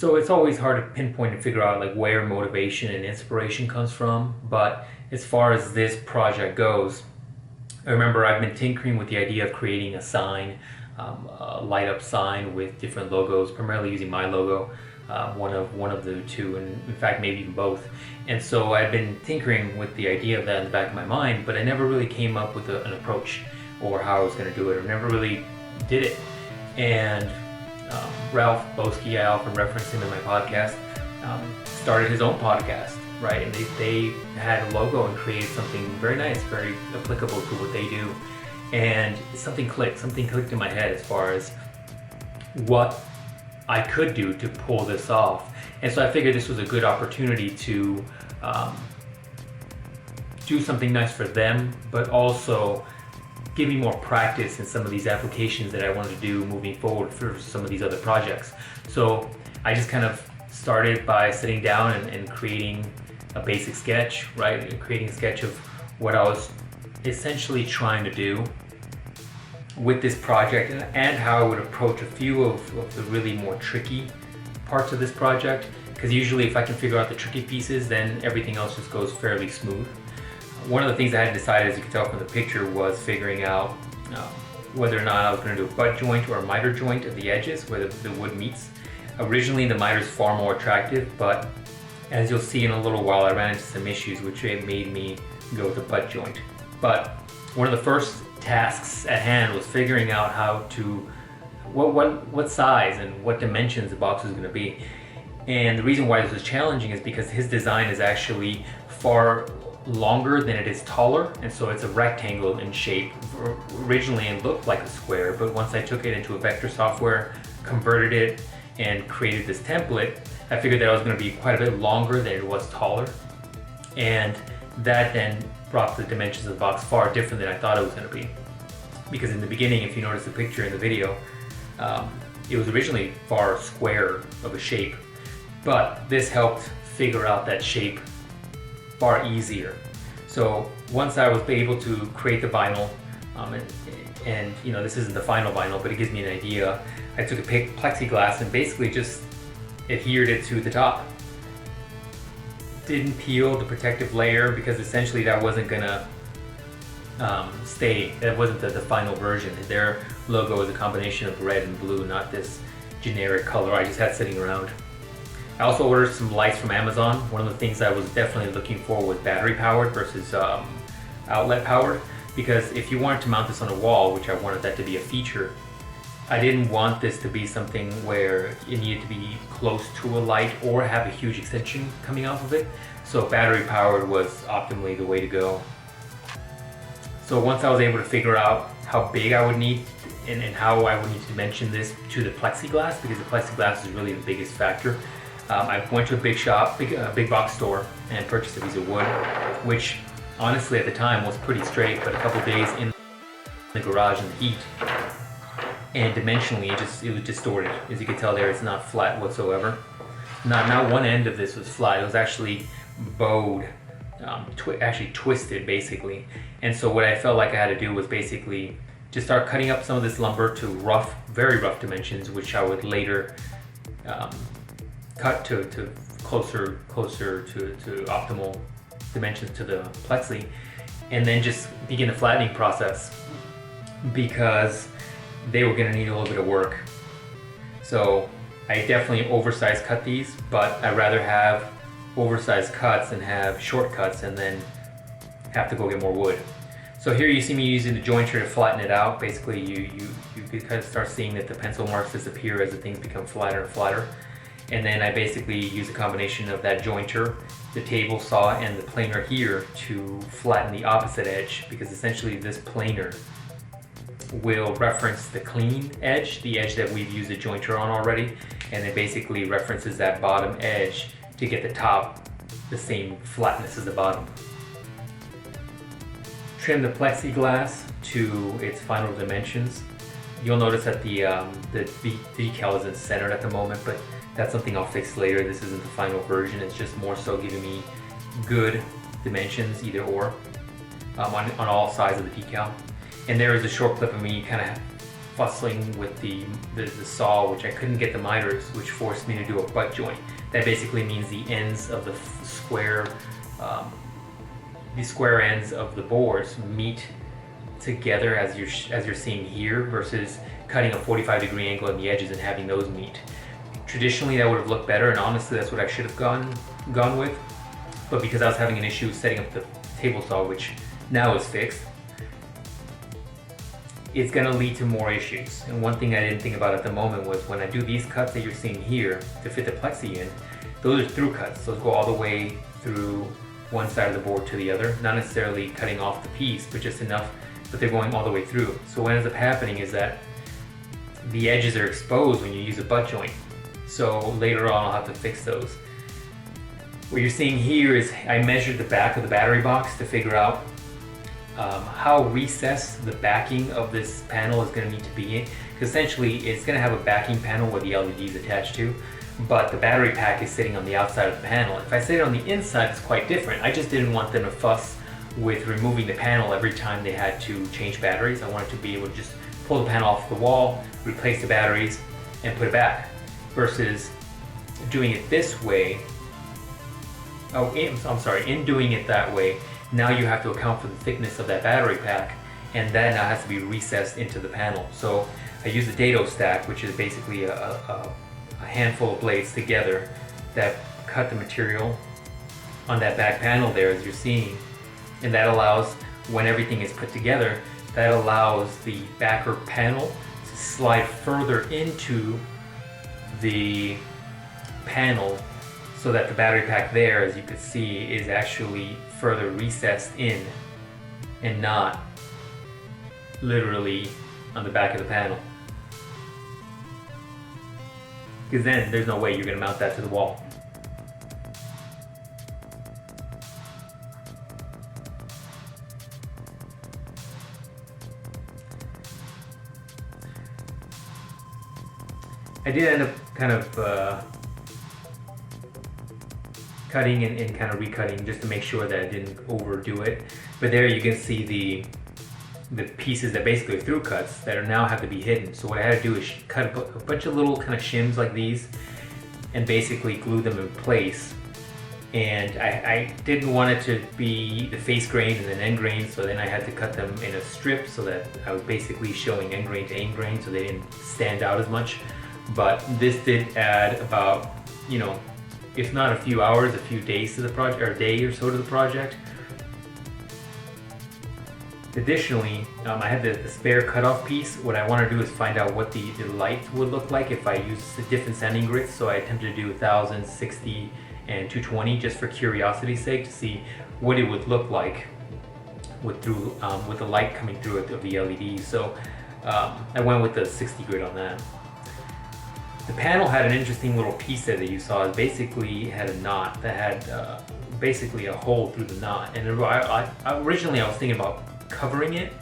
So it's always hard to pinpoint and figure out like where motivation and inspiration comes from. But as far as this project goes, I remember I've been tinkering with the idea of creating a sign, a light up sign with different logos, primarily using my logo, one of the two, and in fact maybe even both. And so I've been tinkering with the idea of that in the back of my mind, but I never really came up with an approach or how I was going to do it, or never really did it. And Ralph Boski, I often reference him in my podcast, started his own podcast, right? And they had a logo and created something very nice, very applicable to what they do. And something clicked in my head as far as what I could do to pull this off. And so I figured this was a good opportunity to do something nice for them, but also give me more practice in some of these applications that I wanted to do moving forward for some of these other projects. So I just kind of started by sitting down and creating a basic sketch, right? Creating a sketch of what I was essentially trying to do with this project, and how I would approach a few of the really more tricky parts of this project. Because usually if I can figure out the tricky pieces, then everything else just goes fairly smooth. One of the things I had decided, as you can tell from the picture, was figuring out whether or not I was going to do a butt joint or a miter joint at the edges where the wood meets. Originally the miter is far more attractive, but as you'll see in a little while, I ran into some issues which made me go with the butt joint. But one of the first tasks at hand was figuring out how to, what size and what dimensions the box was going to be. And the reason why this was challenging is because his design is actually far longer than it is taller, and so it's a rectangle in shape. Originally it looked like a square, but once I took it into a vector software, converted it, and created this template, I figured that it was going to be quite a bit longer than it was taller. And that then brought the dimensions of the box far different than I thought it was going to be. Because in the beginning, if you notice the picture in the video, it was originally far square of a shape, but this helped figure out that shape far easier. So once I was able to create the vinyl, and you know, this isn't the final vinyl, but it gives me an idea. I took a plexiglass and basically just adhered it to the top. Didn't peel the protective layer because essentially that wasn't gonna stay. That wasn't the final version. Their logo is a combination of red and blue, not this generic color I just had sitting around. I also ordered some lights from Amazon. One of the things I was definitely looking for was battery powered versus outlet powered, because if you wanted to mount this on a wall, which I wanted that to be a feature, I didn't want this to be something where it needed to be close to a light or have a huge extension coming off of it. So battery powered was optimally the way to go. So once I was able to figure out how big I would need and how I would need to dimension this to the plexiglass, because the plexiglass is really the biggest factor, I went to a big shop, big box store, and purchased a piece of wood, which honestly at the time was pretty straight, but a couple days in the garage in the heat, and dimensionally it was distorted. As you can tell there, it's not flat whatsoever. Not one end of this was flat. It was actually bowed, actually twisted basically. And so what I felt like I had to do was basically just start cutting up some of this lumber to very rough dimensions, which I would later cut to closer to optimal dimensions to the plexi, and then just begin the flattening process, because they were going to need a little bit of work. So I definitely oversized cut these, but I'd rather have oversized cuts than have short cuts and then have to go get more wood. So here you see me using the jointer to flatten it out. Basically you can kind of start seeing that the pencil marks disappear as the things become flatter and flatter. And then I basically use a combination of that jointer, the table saw, and the planer here to flatten the opposite edge, because essentially this planer will reference the clean edge, the edge that we've used the jointer on already, and it basically references that bottom edge to get the top the same flatness as the bottom. Trim the plexiglass to its final dimensions. You'll notice that the decal isn't centered at the moment, but that's something I'll fix later. This isn't the final version. It's just more so giving me good dimensions, either or, on all sides of the decal. And there is a short clip of me kind of fussing with the saw, which I couldn't get the miters, which forced me to do a butt joint. That basically means the ends of the square ends of the boards meet together as you're seeing here, versus cutting a 45-degree angle on the edges and having those meet. Traditionally, that would have looked better, and honestly, that's what I should have gone with. But because I was having an issue setting up the table saw, which now is fixed, it's going to lead to more issues. And one thing I didn't think about at the moment was when I do these cuts that you're seeing here to fit the plexi in, those are through cuts. Those go all the way through one side of the board to the other, not necessarily cutting off the piece, but just enough that they're going all the way through. So what ends up happening is that the edges are exposed when you use a butt joint. So later on I'll have to fix those. What you're seeing here is I measured the back of the battery box to figure out how recessed the backing of this panel is going to need to be in. Because essentially it's going to have a backing panel where the LED is attached to, but the battery pack is sitting on the outside of the panel. If I sit it on the inside, it's quite different. I just didn't want them to fuss with removing the panel every time they had to change batteries. I wanted to be able to just pull the panel off the wall, replace the batteries, and put it back. Versus doing it this way, in doing it that way, now you have to account for the thickness of that battery pack, and that now has to be recessed into the panel. So I use a dado stack, which is basically a handful of blades together that cut the material on that back panel there, as you're seeing. And that allows, when everything is put together, that allows the backer panel to slide further into the panel, so that the battery pack there, as you can see, is actually further recessed in and not literally on the back of the panel. Because then there's no way you're going to mount that to the wall. I did end up kind of cutting and kind of recutting just to make sure that I didn't overdo it. But there you can see the pieces that basically are through cuts that are now have to be hidden. So what I had to do is cut a bunch of little kind of shims like these and basically glue them in place. And I didn't want it to be the face grain and then end grain, so then I had to cut them in a strip so that I was basically showing end grain to end grain, so they didn't stand out as much. But this did add about, if not a few hours, a few days to the project, or a day or so to the project. Additionally, I had the spare cutoff piece. What I want to do is find out what the light would look like if I use the different sanding grits. So I attempted to do 1000, 60, and 220 just for curiosity's sake, to see what it would look like with the light coming through it of the LED. So I went with the 60 grit on that. The panel had an interesting little piece there that you saw. It basically had a knot that had basically a hole through the knot. And originally I was thinking about covering it,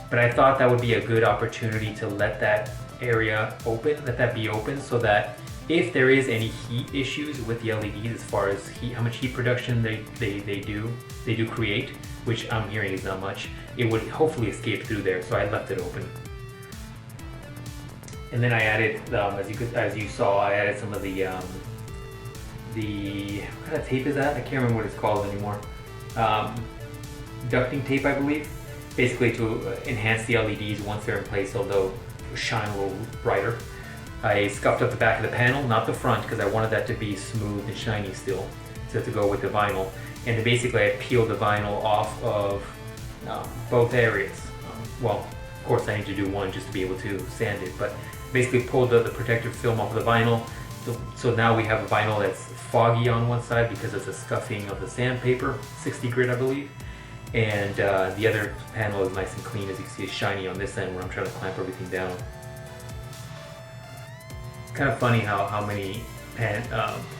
but I thought that would be a good opportunity to let that area open, let that be open, so that if there is any heat issues with the LEDs as far as heat, how much heat production they do create, which I'm hearing is not much, it would hopefully escape through there. So I left it open. And then I added, as you saw, I added some of the what kind of tape is that? I can't remember what it's called anymore. Ducting tape, I believe. Basically to enhance the LEDs once they're in place, so they'll shine a little brighter. I scuffed up the back of the panel, not the front, because I wanted that to be smooth and shiny still, to go with the vinyl. And then basically I peeled the vinyl off of both areas. Well, of course I need to do one just to be able to sand it, but basically pulled the protective film off the vinyl. So now we have a vinyl that's foggy on one side because it's a scuffing of the sandpaper, 60 grit I believe. And the other panel is nice and clean, as you can see, it's shiny on this end where I'm trying to clamp everything down. It's kind of funny how many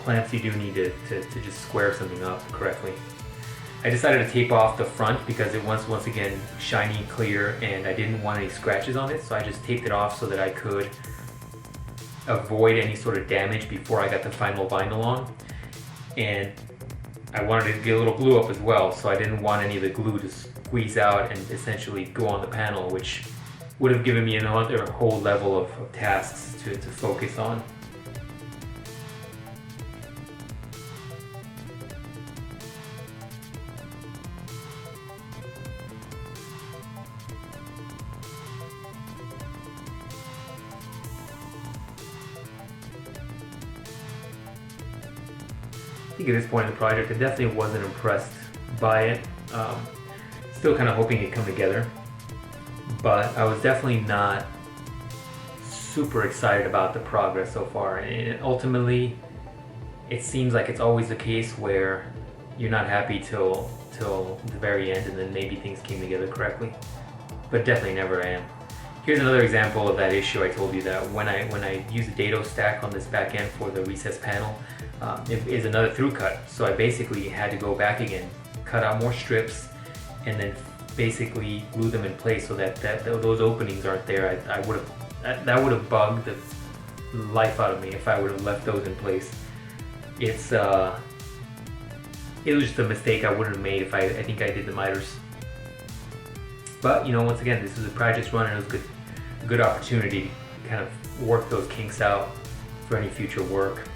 clamps you do need to just square something up correctly. I decided to tape off the front because it was once again shiny, clear, and I didn't want any scratches on it, so I just taped it off so that I could avoid any sort of damage before I got the final vinyl on. And I wanted to get a little glue up as well, so I didn't want any of the glue to squeeze out and essentially go on the panel, which would have given me another whole level of tasks to focus on. I think at this point in the project, I definitely wasn't impressed by it. Still kind of hoping it'd come together, but I was definitely not super excited about the progress so far. And ultimately, it seems like it's always the case where you're not happy till the very end, and then maybe things came together correctly, but definitely never am. Here's another example of that issue. I told you that when I use a dado stack on this back end for the recessed panel, it is another through cut. So I basically had to go back again, cut out more strips, and then basically glue them in place so that those openings aren't there. That would have bugged the life out of me if I would have left those in place. It was just a mistake I wouldn't have made if I think I did the miters. But once again, this was a practice run, and it was a good opportunity to kind of work those kinks out for any future work.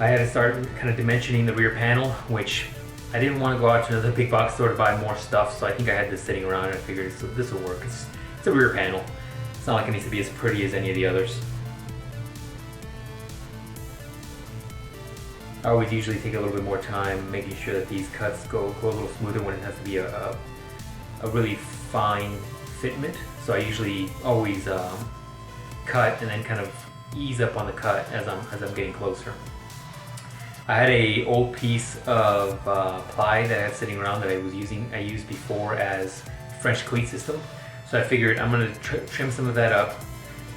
I had to start kind of dimensioning the rear panel, which I didn't want to go out to another big box store to buy more stuff, so I think I had this sitting around and I figured this will work. It's a rear panel. It's not like it needs to be as pretty as any of the others. I always usually take a little bit more time making sure that these cuts go a little smoother when it has to be a really fine fitment. So I usually always cut and then kind of ease up on the cut as I'm getting closer. I had a old piece of ply that I had sitting around that I used before as French cleat system. So I figured I'm going to trim some of that up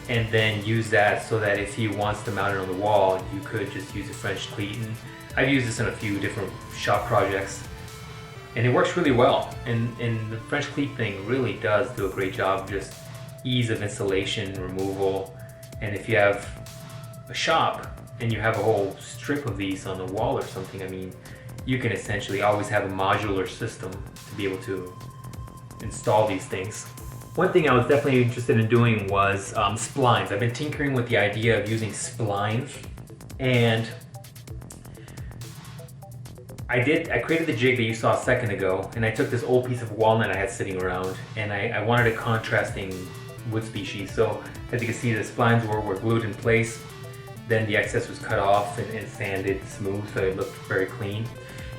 and then use that so that if he wants to mount it on the wall, you could just use a French cleat. And I've used this in a few different shop projects, and it works really well. And the French cleat thing really does do a great job, just ease of installation, removal. And if you have a shop and you have a whole strip of these on the wall or something, I mean, you can essentially always have a modular system to be able to install these things. One thing I was definitely interested in doing was splines. I've been tinkering with the idea of using splines, and I created the jig that you saw a second ago, and I took this old piece of walnut I had sitting around, and I wanted a contrasting wood species. So as you can see, the splines were glued in place. Then the excess was cut off and sanded smooth, so it looked very clean.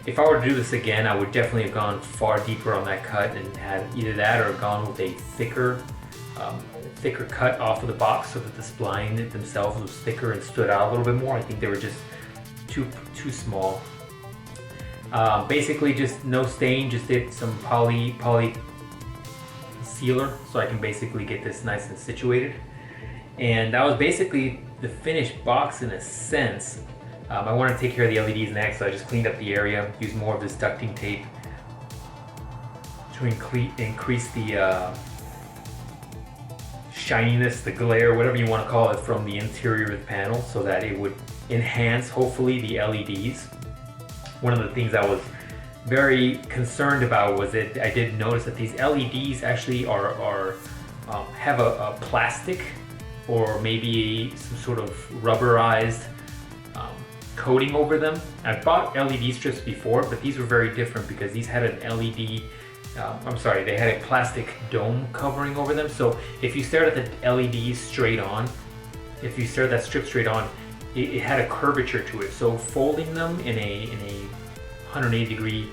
If I were to do this again, I would definitely have gone far deeper on that cut and had either that or gone with a thicker cut off of the box so that the spline themselves was thicker and stood out a little bit more. I think they were just too small. Basically just no stain, just did some poly sealer so I can basically get this nice and situated. And that was basically the finished box in a sense. I wanted to take care of the LEDs next, so I just cleaned up the area, used more of this ducting tape to increase the shininess, the glare, whatever you want to call it, from the interior of the panel so that it would enhance, hopefully, the LEDs. One of the things I was very concerned about was that I did notice that these LEDs actually have a plastic or maybe some sort of rubberized coating over them. I've bought LED strips before, but these were very different because these had an LED, they had a plastic dome covering over them. So if you stared at the LEDs straight on, if you stared that strip straight on, it had a curvature to it. So folding them in a 180 degree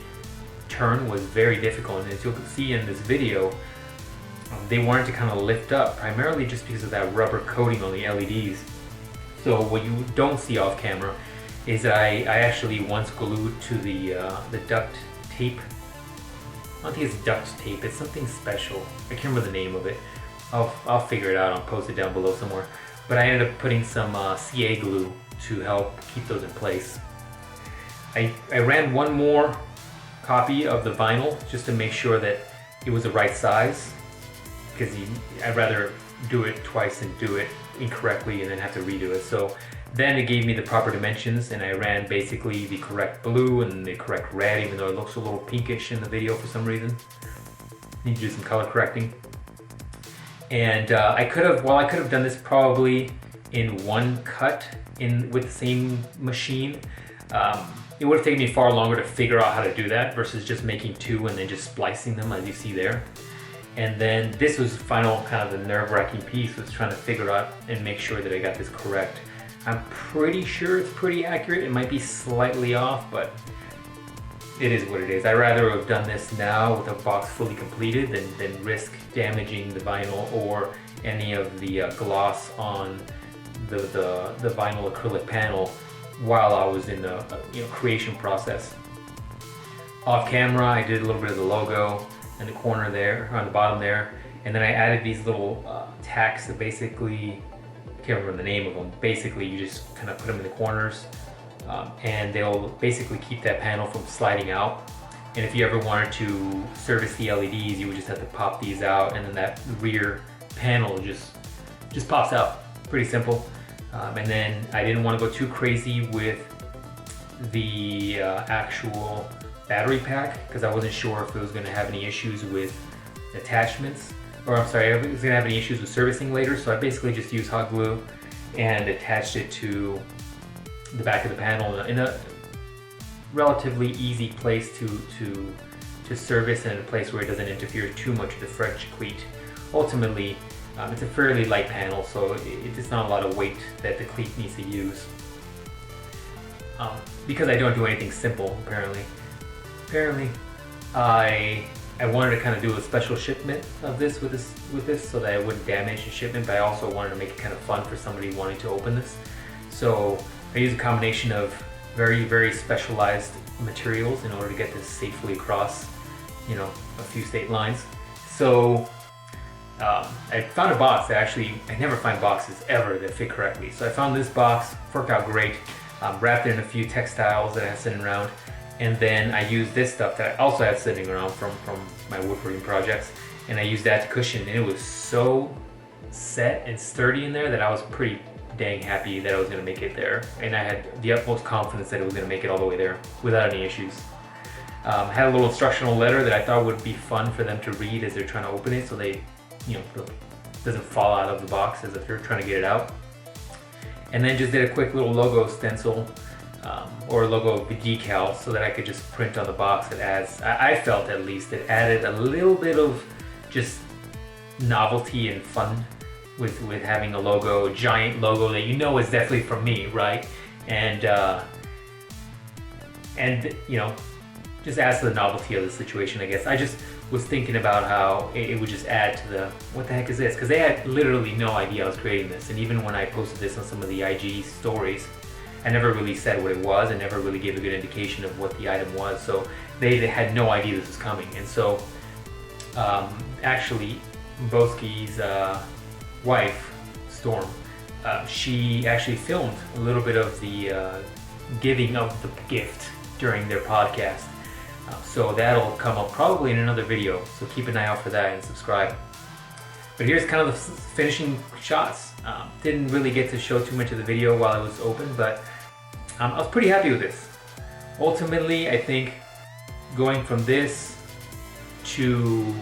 turn was very difficult. And as you'll see in this video, they wanted to kind of lift up, primarily just because of that rubber coating on the LEDs. So what you don't see off camera is that I actually once glued to the duct tape. I don't think it's duct tape, it's something special. I can't remember the name of it. I'll figure it out, I'll post it down below somewhere. But I ended up putting some CA glue to help keep those in place. I ran one more copy of the vinyl just to make sure that it was the right size, because I'd rather do it twice than do it incorrectly and then have to redo it. So then it gave me the proper dimensions, and I ran basically the correct blue and the correct red, even though it looks a little pinkish in the video for some reason. Need to do some color correcting. And I could have done this probably in one cut with the same machine. It would have taken me far longer to figure out how to do that versus just making two and then just splicing them as you see there. And then this was final kind of the nerve-wracking piece, was trying to figure out and make sure that I got this correct. I'm pretty sure it's pretty accurate. It might be slightly off, but it is what it is. I'd rather have done this now with a box fully completed than risk damaging the vinyl or any of the gloss on the vinyl acrylic panel while I was in the creation process. Off camera, I did a little bit of the logo in the corner there, on the bottom there, and then I added these little tacks that basically, I can't remember the name of them. Basically, you just kind of put them in the corners, and they'll basically keep that panel from sliding out. And if you ever wanted to service the LEDs, you would just have to pop these out, and then that rear panel just pops out. Pretty simple. And then I didn't want to go too crazy with the actual battery pack because I wasn't sure if it was going to have any issues with attachments, or I'm sorry, if it was going to have any issues with servicing later. So I basically just used hot glue and attached it to the back of the panel in a relatively easy place to service, and in a place where it doesn't interfere too much with the French cleat. Ultimately, it's a fairly light panel, so it's not a lot of weight that the cleat needs to use. Because I don't do anything simple, apparently I wanted to kind of do a special shipment of this with this so that it wouldn't damage the shipment, but I also wanted to make it kind of fun for somebody wanting to open this. So I used a combination of very, very specialized materials in order to get this safely across, a few state lines. So I found a box that I never find boxes ever that fit correctly. So I found this box, worked out great, wrapped it in a few textiles that I had sitting around, and then I used this stuff that I also had sitting around from my woodworking projects, and I used that to cushion, and it was so set and sturdy in there that I was pretty dang happy that I was going to make it there, and I had the utmost confidence that it was going to make it all the way there without any issues. I had a little instructional letter that I thought would be fun for them to read as they're trying to open it, so they doesn't fall out of the box as if you're trying to get it out. And then just did a quick little logo stencil or logo decal so that I could just print on the box. It adds, I felt at least, it added a little bit of just novelty and fun with having a logo, a giant logo that is definitely from me, right? And just adds to the novelty of the situation, I guess. I just was thinking about how it would just add to the, what the heck is this? Because they had literally no idea I was creating this. And even when I posted this on some of the IG stories, I never really said what it was and never really gave a good indication of what the item was. So they had no idea this was coming. And so actually, Boski's wife, Storm, she actually filmed a little bit of the giving of the gift during their podcast. So that'll come up probably in another video, so keep an eye out for that and subscribe. But here's kind of the finishing shots. Didn't really get to show too much of the video while it was open, but I was pretty happy with this. Ultimately, I think going from this to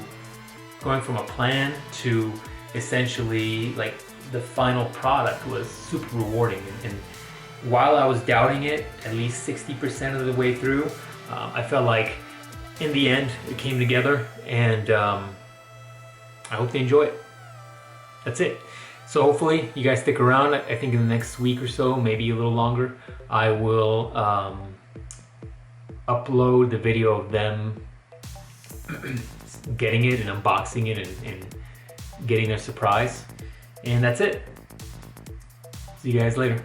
going from a plan to essentially like the final product was super rewarding. And while I was doubting it, at least 60% of the way through, I felt like in the end it came together, and I hope they enjoy it. That's it. So hopefully you guys stick around. I think in the next week or so, maybe a little longer, I will upload the video of them getting it and unboxing it and getting their surprise. And that's it. See you guys later.